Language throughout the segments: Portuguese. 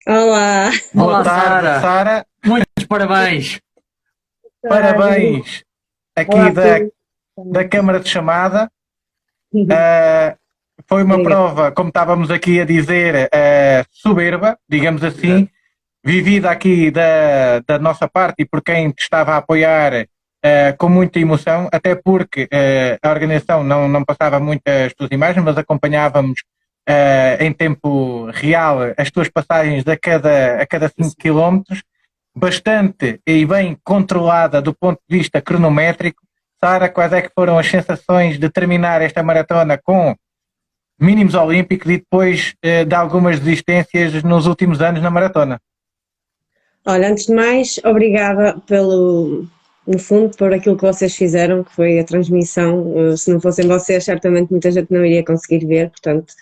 Olá, Boa Olá, tarde, Sara. Sara. Muitos parabéns. tarde. Parabéns aqui Olá, da, Pedro. da Câmara de Chamada. Ah, Foi uma Obrigada. prova, como estávamos aqui a dizer, soberba, digamos assim, vivida aqui da nossa parte e por quem te estava a apoiar com muita emoção, até porque a organização não passava muitas tuas imagens, mas acompanhávamos em tempo real as tuas passagens a cada 5 quilómetros, bastante e bem controlada do ponto de vista cronométrico. Sara, quais é que foram as sensações de terminar esta maratona com mínimos olímpicos e depois de algumas desistências nos últimos anos na maratona? Olha, antes de mais, obrigada no fundo, por aquilo que vocês fizeram, que foi a transmissão. Se não fossem vocês, certamente muita gente não iria conseguir ver, portanto,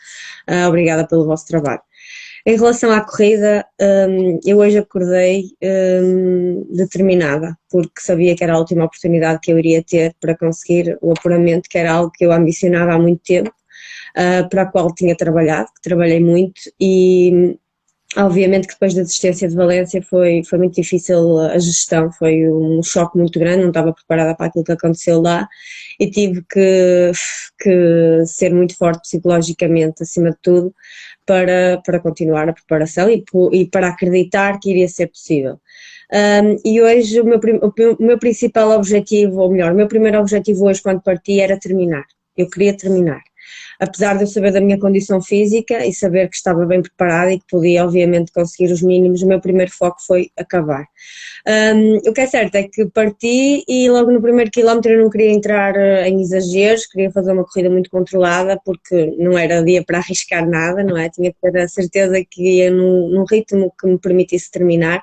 obrigada pelo vosso trabalho. Em relação à corrida, eu hoje acordei determinada, porque sabia que era a última oportunidade que eu iria ter para conseguir o apuramento, que era algo que eu ambicionava há muito tempo, para a qual tinha trabalhado, que trabalhei muito e obviamente que depois da desistência de Valência foi muito difícil a gestão, foi um choque muito grande, não estava preparada para aquilo que aconteceu lá e tive que ser muito forte psicologicamente, acima de tudo, para continuar a preparação e para acreditar que iria ser possível. E hoje o meu principal objetivo, ou melhor, o meu primeiro objetivo hoje quando parti era terminar. Eu queria terminar. Apesar de eu saber da minha condição física e saber que estava bem preparada e que podia obviamente conseguir os mínimos, o meu primeiro foco foi acabar. O que é certo é que parti e logo no primeiro quilómetro eu não queria entrar em exageros, queria fazer uma corrida muito controlada porque não era dia para arriscar nada, não é? Tinha que ter a certeza que ia num ritmo que me permitisse terminar.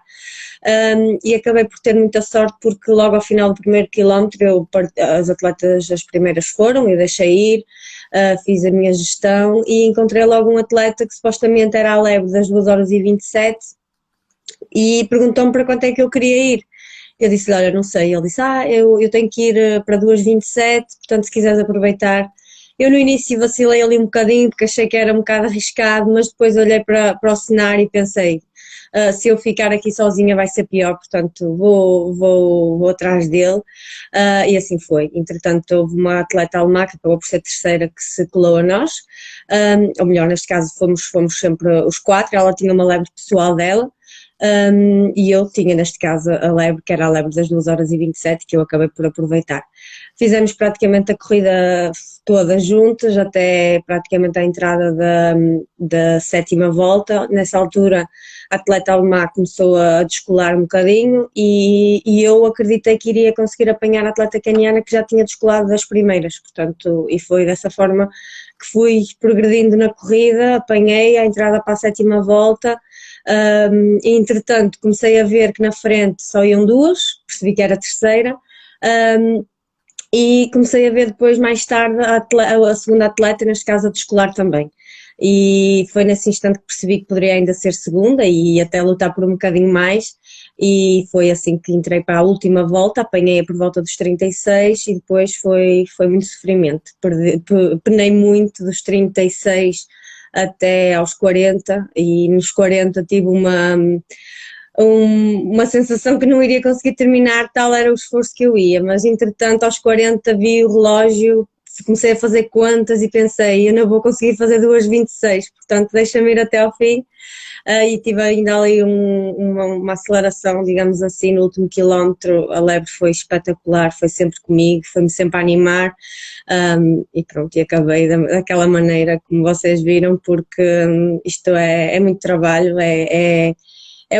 E acabei por ter muita sorte porque logo ao final do primeiro quilómetro as atletas, as primeiras foram, eu deixei ir, fiz a minha gestão e encontrei logo um atleta que supostamente era a lebre das 2 horas e 27 e perguntou-me para quanto é que eu queria ir. Eu disse-lhe, olha, não sei. Ele disse, eu tenho que ir para 2h27, portanto se quiseres aproveitar. Eu no início vacilei ali um bocadinho porque achei que era um bocado arriscado, mas depois olhei para o cenário e pensei, se eu ficar aqui sozinha vai ser pior, portanto vou atrás dele, e assim foi. Entretanto houve uma atleta alemã que acabou por ser terceira que se colou a nós, ou melhor, neste caso fomos sempre os quatro, ela tinha uma lebre pessoal dela, e eu tinha neste caso a lebre, que era a lebre das 2 horas e 27, que eu acabei por aproveitar. Fizemos praticamente a corrida toda juntas, até praticamente à entrada da sétima volta. Nessa altura, a atleta alemã começou a descolar um bocadinho e eu acreditei que iria conseguir apanhar a atleta caniana que já tinha descolado das primeiras, portanto, e foi dessa forma que fui progredindo na corrida, apanhei a entrada para a sétima volta. E, entretanto, comecei a ver que na frente só iam duas, percebi que era a terceira, e comecei a ver depois, mais tarde, a segunda atleta, neste caso a descolar também. E foi nesse instante que percebi que poderia ainda ser segunda e até lutar por um bocadinho mais. E foi assim que entrei para a última volta, apanhei-a por volta dos 36 e depois foi muito sofrimento. Penei muito dos 36 até aos 40 e nos 40 tive uma sensação que não iria conseguir terminar, tal era o esforço que eu ia, mas entretanto aos 40 vi o relógio, comecei a fazer contas e pensei, eu não vou conseguir fazer 2h26, portanto deixa-me ir até ao fim. E tive ainda ali uma aceleração, digamos assim, no último quilómetro. A lebre foi espetacular, foi sempre comigo, foi-me sempre a animar, e pronto, e acabei daquela maneira como vocês viram, porque isto é muito trabalho, é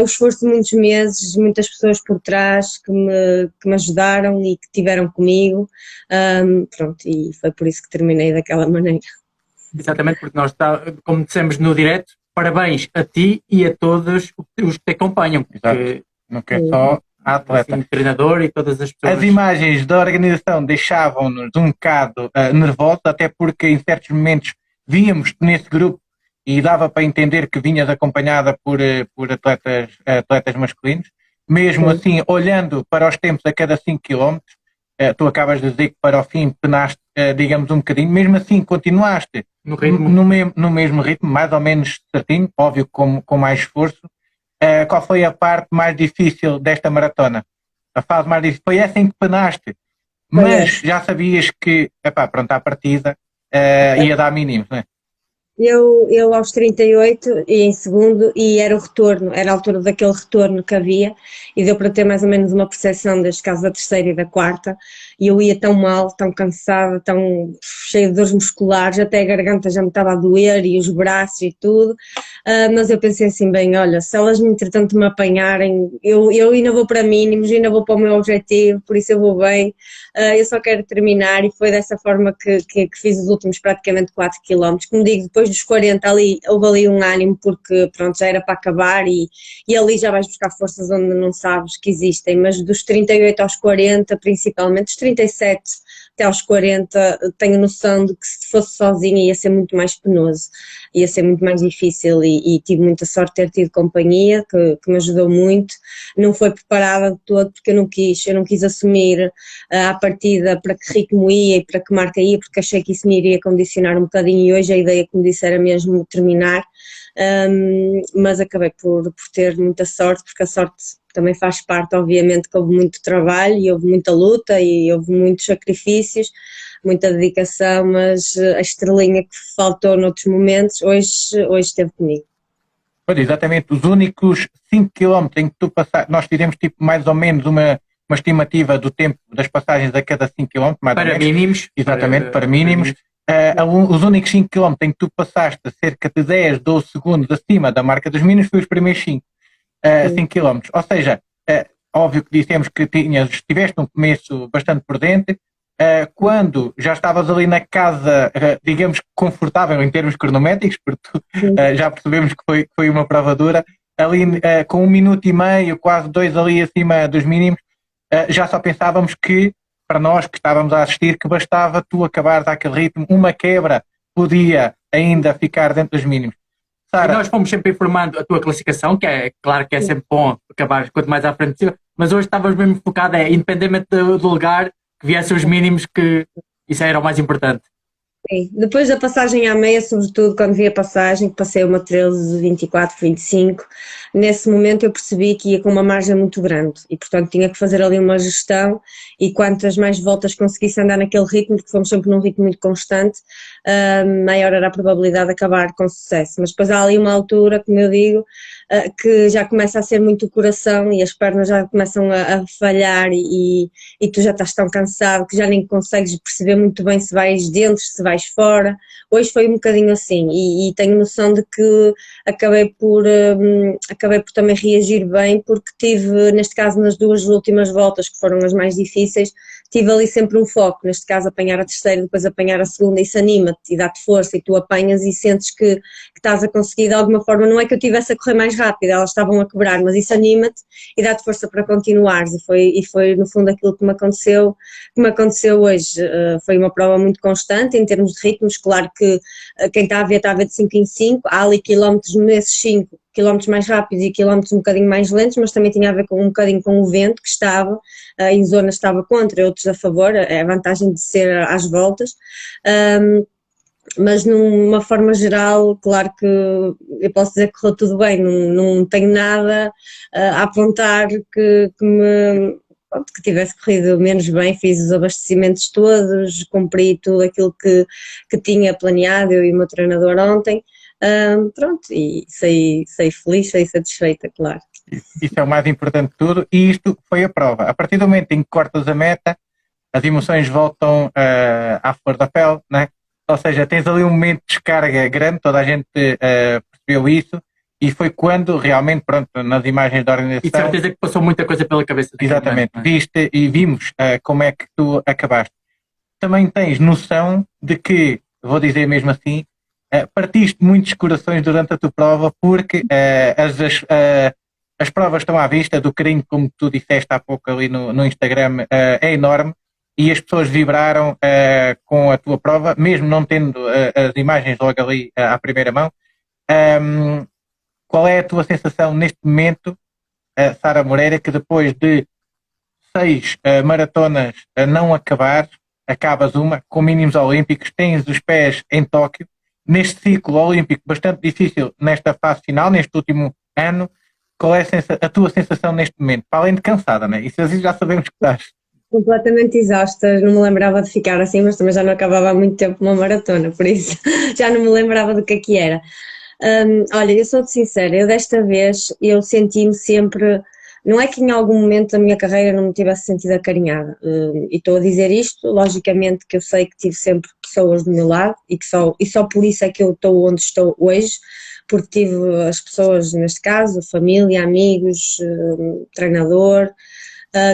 o esforço de muitos meses, muitas pessoas por trás que me ajudaram e que tiveram comigo, pronto, e foi por isso que terminei daquela maneira. Exatamente, porque como dissemos no direto, parabéns a ti e a todos os que te acompanham, Exato. porque Não quer só a atleta. assim, o treinador e todas as pessoas. As imagens da organização deixavam-nos um bocado nervosos, até porque em certos momentos víamos nesse grupo e dava para entender que vinhas acompanhada por atletas masculinos. Mesmo Sim. assim, olhando para os tempos a cada 5 quilómetros, tu acabas de dizer que para o fim penaste, digamos, um bocadinho. Mesmo assim, continuaste No ritmo. no mesmo ritmo, mais ou menos certinho, óbvio, com mais esforço. qual foi a parte mais difícil desta maratona? A fase mais difícil? Foi essa em que penaste, mas já sabias que, pronto, à partida ia dar mínimos, não é? Eu aos 38 e em segundo, e era o retorno, era a altura daquele retorno que havia, e deu para ter mais ou menos uma percepção deste caso da terceira e da quarta, e eu ia tão mal, tão cansada, tão cheia de dores musculares, até a garganta já me estava a doer e os braços e tudo, mas eu pensei assim, bem, olha, se elas entretanto me apanharem, eu ainda vou para mínimos, ainda vou para o meu objetivo, por isso eu vou bem, eu só quero terminar, e foi dessa forma que fiz os últimos praticamente 4 km. Como digo, depois dos 40 ali, houve ali um ânimo, porque pronto, já era para acabar, e ali já vais buscar forças onde não sabes que existem, mas dos 38 aos 40, principalmente, dos 37 até aos 40, tenho noção de que se fosse sozinha ia ser muito mais penoso, ia ser muito mais difícil, e tive muita sorte de ter tido companhia, que me ajudou muito. Não foi preparada de todo, porque eu não quis assumir à partida para que ritmo ia e para que marca ia, porque achei que isso me iria condicionar um bocadinho, e hoje a ideia, como disse, era mesmo terminar, mas acabei por ter muita sorte, porque a sorte também faz parte, obviamente, que houve muito trabalho e houve muita luta e houve muitos sacrifícios, muita dedicação, mas a estrelinha que faltou noutros momentos, hoje esteve comigo. Pois, exatamente, os únicos 5 km em que tu passaste, nós fizemos tipo mais ou menos uma estimativa do tempo das passagens a cada 5 km, para mínimos. Exatamente, para mínimos. Os únicos 5 km em que tu passaste cerca de 10, 12 segundos acima da marca dos mínimos foi os primeiros 5 km. Ou seja, óbvio que dissemos que tiveste um começo bastante prudente, quando já estavas ali na casa, digamos, confortável em termos cronométricos, porque já percebemos que foi uma prova dura, ali com 1 minuto e meio, quase 2 ali acima dos mínimos, já só pensávamos que, para nós que estávamos a assistir, que bastava tu acabares àquele ritmo, uma quebra podia ainda ficar dentro dos mínimos. Sara, e nós fomos sempre informando a tua classificação, que é claro que é sempre bom acabar quanto mais à frente possível, mas hoje estavas mesmo focado, independente do lugar, que viessem os mínimos, que isso era o mais importante. Sim, depois da passagem à meia, sobretudo quando vi a passagem, que passei uma 13, 24, 25, nesse momento eu percebi que ia com uma margem muito grande e, portanto, tinha que fazer ali uma gestão, e quantas mais voltas conseguisse andar naquele ritmo, porque fomos sempre num ritmo muito constante, maior era a probabilidade de acabar com sucesso. Mas depois há ali uma altura, como eu digo, que já começa a ser muito o coração e as pernas já começam a falhar, e tu já estás tão cansado que já nem consegues perceber muito bem se vais dentro, se vais fora. Hoje foi um bocadinho assim, e tenho noção de que acabei por também reagir bem, porque tive, neste caso, nas 2 últimas voltas, que foram as mais difíceis, tive ali sempre um foco, neste caso apanhar a terceira, depois apanhar a segunda, e isso anima-te e dá-te força, e tu apanhas e sentes que estás a conseguir de alguma forma. Não é que eu estivesse a correr mais rápido, elas estavam a quebrar, mas isso anima-te e dá-te força para continuares, e foi no fundo aquilo que me aconteceu hoje. Foi uma prova muito constante em termos de ritmos. Claro que quem está a ver de 5 em 5, há ali quilómetros nesses 5, quilómetros mais rápidos e quilómetros um bocadinho mais lentos, mas também tinha a ver um bocadinho com o vento que estava, em zonas estava contra, outros a favor, é a vantagem de ser às voltas. Mas numa forma geral, claro que eu posso dizer que correu tudo bem, não tenho nada a apontar que tivesse corrido menos bem. Fiz os abastecimentos todos, cumpri tudo aquilo que tinha planeado, eu e o meu treinador ontem, pronto, e saí feliz, saí satisfeita, claro. Isso é o mais importante de tudo, e isto foi a prova. A partir do momento em que cortas a meta, as emoções voltam à flor da pele, né? Ou seja, tens ali um momento de descarga grande, toda a gente percebeu isso, e foi quando realmente, pronto, nas imagens da organização... E de certeza que passou muita coisa pela cabeça. Exatamente, viste e vimos como é que tu acabaste. Também tens noção de que, vou dizer mesmo assim, partiste muitos corações durante a tua prova, porque as provas estão à vista, do carinho, como tu disseste há pouco ali no Instagram, é enorme, e as pessoas vibraram com a tua prova, mesmo não tendo as imagens logo ali à primeira mão. Qual é a tua sensação neste momento, Sara Moreira, que depois de 6 maratonas a não acabar, acabas uma com mínimos olímpicos, tens os pés em Tóquio, neste ciclo olímpico bastante difícil nesta fase final, neste último ano, qual é a tua sensação neste momento? Para além de cansada, né? Isso assim já sabemos que estás. Completamente exausta, não me lembrava de ficar assim, mas também já não acabava há muito tempo uma maratona, por isso já não me lembrava do que era. Olha, eu sou-te sincera, eu desta vez eu senti-me sempre, não é que em algum momento da minha carreira não me tivesse sentido acarinhada, e estou a dizer isto, logicamente que eu sei que tive sempre pessoas do meu lado e só por isso é que eu estou onde estou hoje, porque tive as pessoas, neste caso, família, amigos, treinador.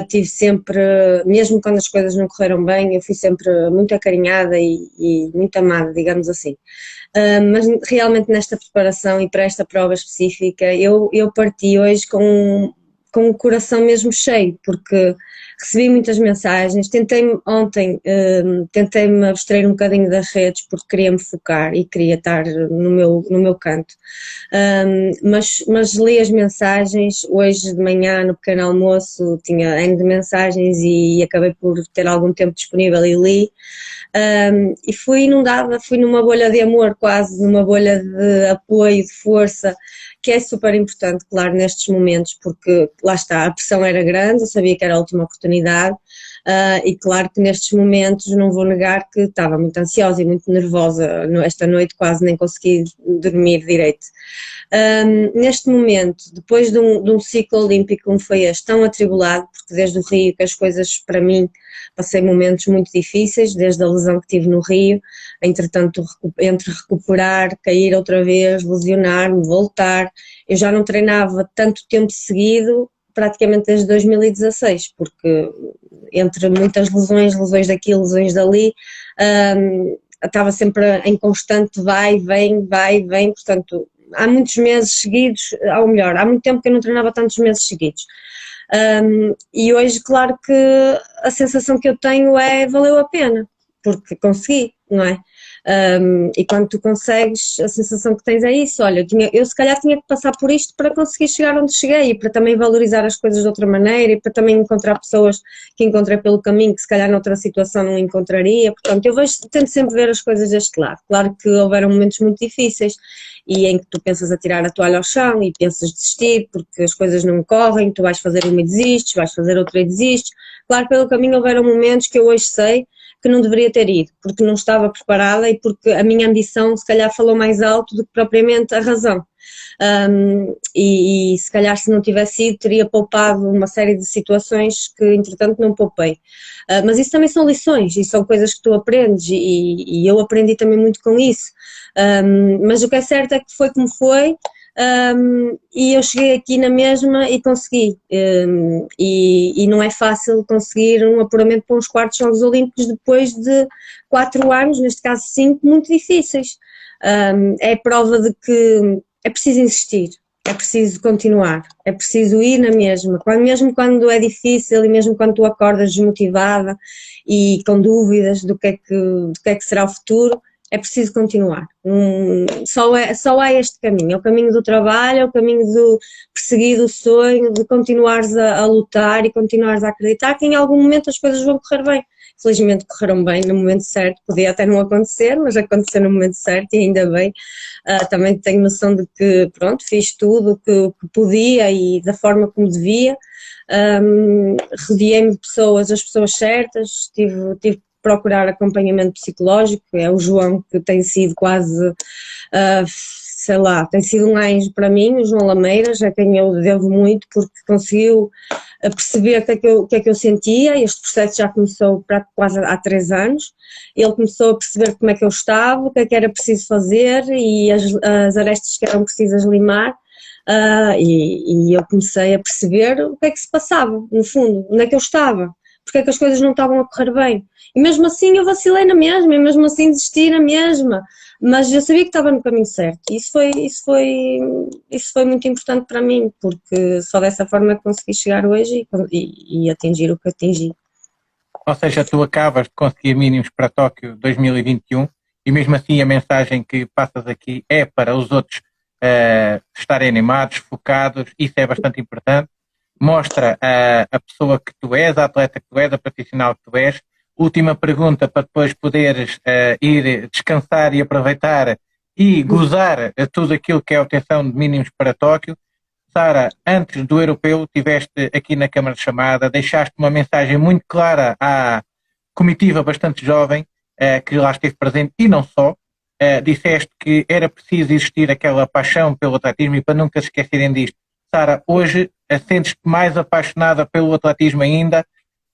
Tive sempre, mesmo quando as coisas não correram bem, eu fui sempre muito acarinhada e muito amada, digamos assim. Mas realmente nesta preparação e para esta prova específica, eu parti hoje com o coração mesmo cheio, porque recebi muitas mensagens, tentei-me abstrair um bocadinho das redes porque queria me focar e queria estar no meu canto, mas li as mensagens, hoje de manhã no pequeno almoço tinha N de mensagens e acabei por ter algum tempo disponível e li, e fui inundada, fui numa bolha de amor quase, numa bolha de apoio, de força, que é super importante, claro, nestes momentos, porque lá está, a pressão era grande, eu sabia que era a última oportunidade, e claro que nestes momentos não vou negar que estava muito ansiosa e muito nervosa, esta noite quase nem consegui dormir direito. Neste momento, depois de um ciclo olímpico como foi este, tão atribulado, porque desde o Rio que as coisas para mim, passei momentos muito difíceis, desde a lesão que tive no Rio, entretanto entre recuperar, cair outra vez, lesionar-me, voltar, eu já não treinava tanto tempo seguido, praticamente desde 2016, porque entre muitas lesões daqui, lesões dali, estava sempre em constante vai, vem, portanto há muitos meses seguidos, ou melhor, há muito tempo que eu não treinava tantos meses seguidos. E hoje, claro que a sensação que eu tenho é valeu a pena, porque consegui, não é? E quando tu consegues, a sensação que tens é isso, olha, eu se calhar tinha que passar por isto para conseguir chegar onde cheguei e para também valorizar as coisas de outra maneira e para também encontrar pessoas que encontrei pelo caminho que se calhar noutra situação não encontraria, portanto eu tento sempre ver as coisas deste lado, claro que houveram momentos muito difíceis e em que tu pensas a tirar a toalha ao chão e pensas desistir porque as coisas não correm, tu vais fazer uma e desistes, vais fazer outra e desistes, claro que pelo caminho houveram momentos que eu hoje sei que não deveria ter ido, porque não estava preparada e porque a minha ambição se calhar falou mais alto do que propriamente a razão. E se calhar se não tivesse ido teria poupado uma série de situações que entretanto não poupei. Mas isso também são lições e são coisas que tu aprendes e eu aprendi também muito com isso. Mas o que é certo é que foi como foi. E eu cheguei aqui na mesma e consegui, e não é fácil conseguir um apuramento para uns quartos Jogos Olímpicos depois de 4 anos, neste caso 5, muito difíceis. É prova de que é preciso insistir, é preciso continuar, é preciso ir na mesma, mesmo quando é difícil e mesmo quando tu acordas desmotivada e com dúvidas do que é que será o futuro. É preciso continuar. Só há este caminho, é o caminho do trabalho, é o caminho do perseguir o sonho, de continuares a lutar e continuares a acreditar que em algum momento as coisas vão correr bem. Felizmente correram bem no momento certo, podia até não acontecer, mas aconteceu no momento certo e ainda bem. Também tenho noção de que, pronto, fiz tudo o que podia e da forma como devia. Rodeei-me de pessoas, as pessoas certas, tive procurar acompanhamento psicológico, é o João que tem sido quase, sei lá, tem sido um anjo para mim, o João Lameiras, a quem eu devo muito porque conseguiu perceber o que é que eu sentia. Este processo já começou quase há 3 anos, ele começou a perceber como é que eu estava, o que é que era preciso fazer e as arestas que eram precisas limar. E eu comecei a perceber o que é que se passava, no fundo, onde é que eu estava, porque é que as coisas não estavam a correr bem. E mesmo assim eu vacilei na mesma, e mesmo assim desisti na mesma, mas eu sabia que estava no caminho certo. E isso foi muito importante para mim, porque só dessa forma consegui chegar hoje e atingir o que atingi. Ou seja, tu acabas de conseguir mínimos para Tóquio 2021 e mesmo assim a mensagem que passas aqui é para os outros estarem animados, focados, isso é bastante importante. Mostra a pessoa que tu és, a atleta que tu és, a profissional que tu és. Última pergunta para depois poderes ir descansar e aproveitar e gozar tudo aquilo que é a obtenção de mínimos para Tóquio. Sara, antes do europeu, estiveste aqui na Câmara de Chamada, deixaste uma mensagem muito clara à comitiva bastante jovem que lá esteve presente e não só. Disseste que era preciso existir aquela paixão pelo atletismo e para nunca se esquecerem disto. Sara, hoje sentes-te mais apaixonada pelo atletismo ainda,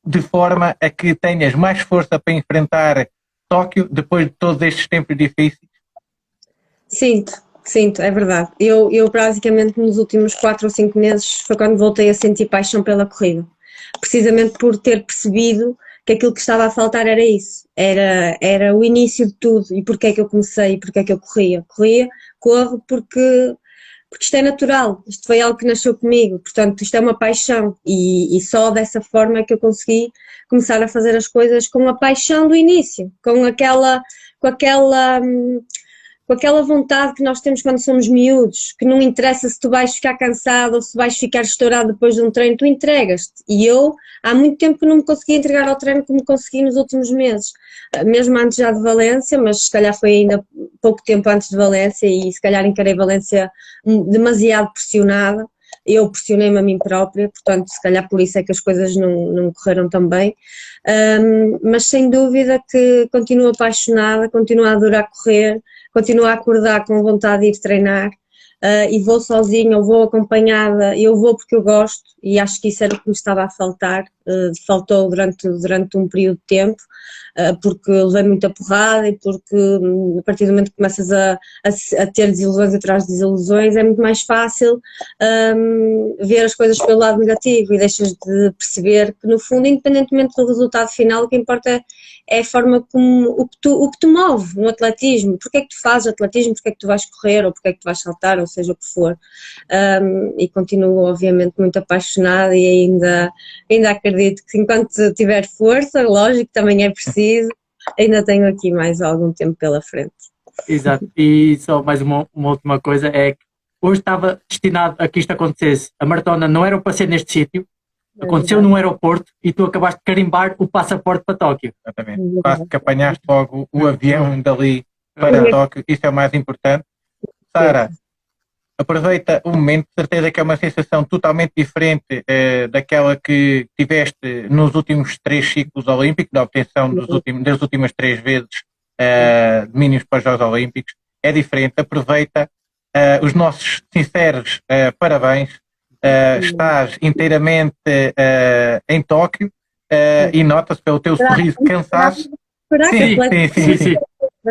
de forma a que tenhas mais força para enfrentar Tóquio depois de todos estes tempos difíceis? Sinto, é verdade. Eu basicamente nos últimos 4 ou 5 meses foi quando voltei a sentir paixão pela corrida. Precisamente por ter percebido que aquilo que estava a faltar era isso. Era o início de tudo. E porquê é que eu comecei? E porquê é que eu corria? Corro porque isto é natural. Isto foi algo que nasceu comigo. Portanto, isto é uma paixão. E só dessa forma é que eu consegui começar a fazer as coisas com a paixão do início. Com aquela vontade que nós temos quando somos miúdos, que não interessa se tu vais ficar cansado ou se vais ficar estourado depois de um treino, tu entregas-te. E eu, há muito tempo que não me consegui entregar ao treino como consegui nos últimos meses, mesmo antes já de Valência, mas se calhar foi ainda pouco tempo antes de Valência e se calhar encarei Valência demasiado pressionada. Eu pressionei-me a mim própria, portanto, se calhar por isso é que as coisas não correram tão bem. Mas sem dúvida que continuo apaixonada, continuo a adorar correr, continuo a acordar com vontade de ir treinar e vou sozinha ou vou acompanhada, eu vou porque eu gosto e acho que isso era o que me estava a faltar, faltou durante um período de tempo, porque levei muita porrada e porque a partir do momento que começas a ter desilusões atrás de desilusões é muito mais fácil ver as coisas pelo lado negativo e deixas de perceber que no fundo, independentemente do resultado final, o que importa é a forma como o que te move no atletismo, porque é que tu fazes atletismo, porque é que tu vais correr ou porque é que tu vais saltar, ou seja o que for. E continuo obviamente muito apaixonada e ainda acredito que enquanto tiver força, lógico, também é preciso, ainda tenho aqui mais algum tempo pela frente. Exato, e só mais uma última coisa, é que hoje estava destinado a que isto acontecesse. A maratona não era para ser neste sítio, aconteceu num aeroporto e tu acabaste de carimbar o passaporte para Tóquio. Exatamente. Quase que apanhaste logo o avião dali para Tóquio, isso é o mais importante. Sara, aproveita o momento, de certeza que é uma sensação totalmente diferente daquela que tiveste nos últimos 3 ciclos olímpicos, da obtenção das últimas 3 vezes de mínimos para os Jogos Olímpicos. É diferente, aproveita os nossos sinceros parabéns. Estás inteiramente em Tóquio e nota-se pelo teu sorriso cansaço. Sim.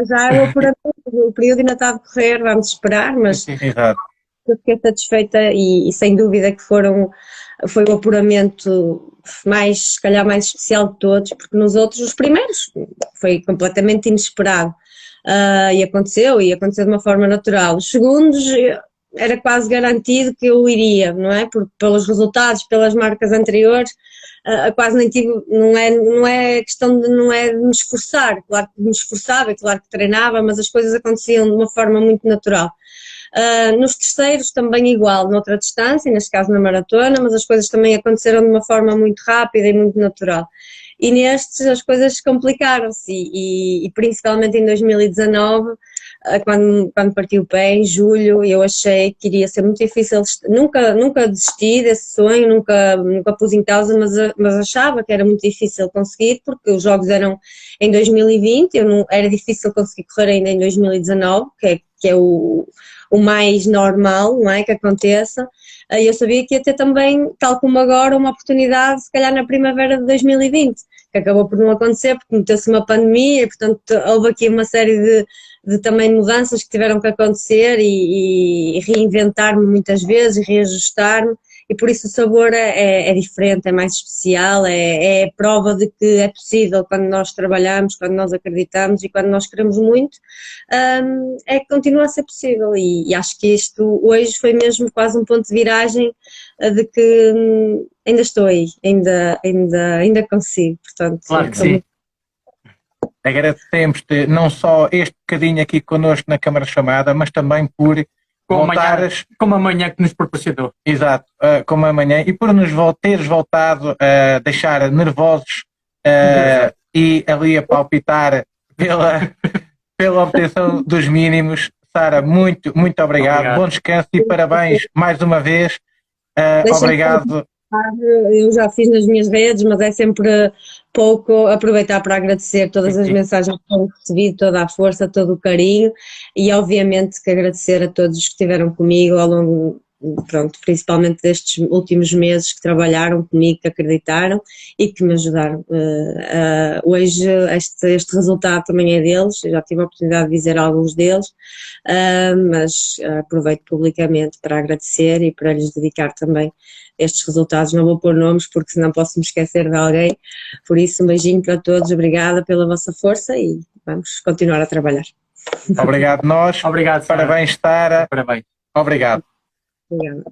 Já o período ainda está a decorrer, vamos esperar, mas Exato. eu fiquei satisfeita e sem dúvida que foi o apuramento se calhar mais especial de todos, porque nos outros, os primeiros, foi completamente inesperado e aconteceu de uma forma natural. Os segundos era quase garantido que eu iria, não é? Pelos resultados, pelas marcas anteriores, quase nem tive, não é questão de me esforçar, claro que me esforçava, claro que treinava, mas as coisas aconteciam de uma forma muito natural. Nos terceiros também igual, noutra distância, neste caso na maratona, mas as coisas também aconteceram de uma forma muito rápida e muito natural. E nestes as coisas complicaram-se e principalmente em 2019, quando parti o pé, em julho, eu achei que iria ser muito difícil, nunca desisti desse sonho, nunca pus em causa, mas achava que era muito difícil conseguir, porque os jogos eram em 2020, era difícil conseguir correr ainda em 2019, que é o mais normal, não é, que aconteça. Eu sabia que ia ter também, tal como agora, uma oportunidade, se calhar na primavera de 2020, que acabou por não acontecer, porque meteu-se uma pandemia e, portanto, houve aqui uma série de também mudanças que tiveram que acontecer e reinventar-me muitas vezes, reajustar-me, e por isso o sabor é diferente, é mais especial, é prova de que é possível quando nós trabalhamos, quando nós acreditamos e quando nós queremos muito, é que continua a ser possível e acho que isto hoje foi mesmo quase um ponto de viragem de que ainda estou aí, ainda consigo, portanto. Claro que sim. Agradecemos-te não só este bocadinho aqui connosco na Câmara Chamada, mas também por voltares... Como a manhã que nos proporcionou. Exato, como a manhã, e por teres voltado a deixar nervosos e ali a palpitar pela obtenção dos mínimos. Sara, muito obrigado, bom descanso e parabéns mais uma vez Deixa-me Obrigado. Eu já fiz nas minhas redes, mas é sempre pouco aproveitar para agradecer todas as Sim. mensagens que tenho recebido, toda a força, todo o carinho e obviamente que agradecer a todos os que estiveram comigo ao longo, pronto, principalmente destes últimos meses que trabalharam comigo, que acreditaram e que me ajudaram. Hoje este resultado também é deles, eu já tive a oportunidade de dizer a alguns deles, mas aproveito publicamente para agradecer e para lhes dedicar também estes resultados. Não vou pôr nomes porque senão posso me esquecer de alguém, por isso um beijinho para todos, obrigada pela vossa força e vamos continuar a trabalhar. Obrigado nós. Obrigado, Sara. Parabéns, Sara. Parabéns. Obrigado. Obrigada.